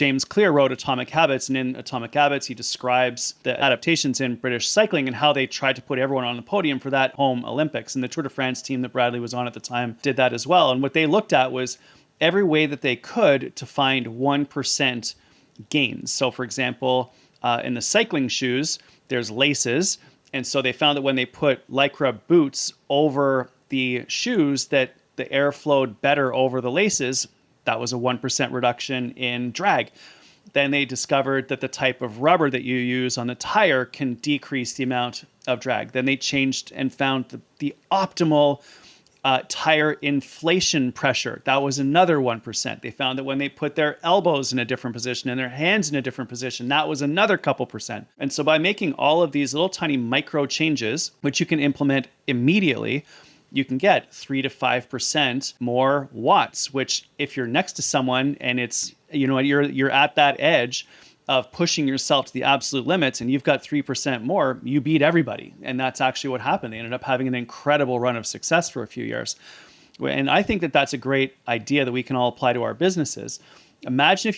James Clear wrote Atomic Habits, and in Atomic Habits, he describes the adaptations in British cycling and how they tried to put everyone on the podium for that home Olympics. And the Tour de France team that Bradley was on at the time did that as well. And what they looked at was every way that they could to find 1% gains. So for example, in the cycling shoes, there's laces. And so they found that when they put Lycra boots over the shoes, that the air flowed better over the laces. That was a 1% reduction in drag. Then they discovered that the type of rubber that you use on the tire can decrease the amount of drag. Then they changed and found the optimal tire inflation pressure. That was another 1%. They found that when they put their elbows in a different position and their hands in a different position, that was another couple percent. And so by making all of these little tiny micro changes, which you can implement immediately, you can get 3 to 5% more watts, which if you're next to someone and it's, you're at that edge of pushing yourself to the absolute limits and you've got 3% more, you beat everybody. And that's actually what happened. They ended up having an incredible run of success for a few years. And I think that that's a great idea that we can all apply to our businesses. Imagine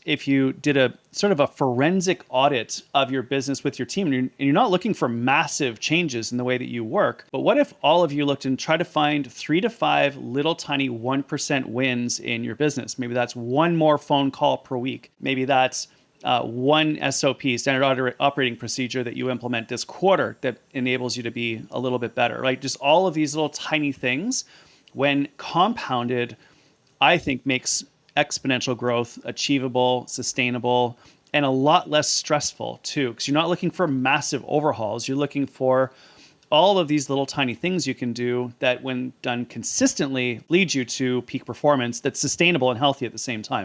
if you did a sort of a forensic audit of your business with your team, and you're not looking for massive changes in the way that you work, but what if all of you looked and tried to find 3 to 5 little tiny 1% wins in your business? Maybe that's one more phone call per week. Maybe that's one SOP, standard operating procedure, that you implement this quarter that enables you to be a little bit better, right? Just all of these little tiny things, when compounded, I think makes exponential growth achievable, sustainable, and a lot less stressful too, because you're not looking for massive overhauls. You're looking for all of these little tiny things you can do that, when done consistently, lead you to peak performance that's sustainable and healthy at the same time.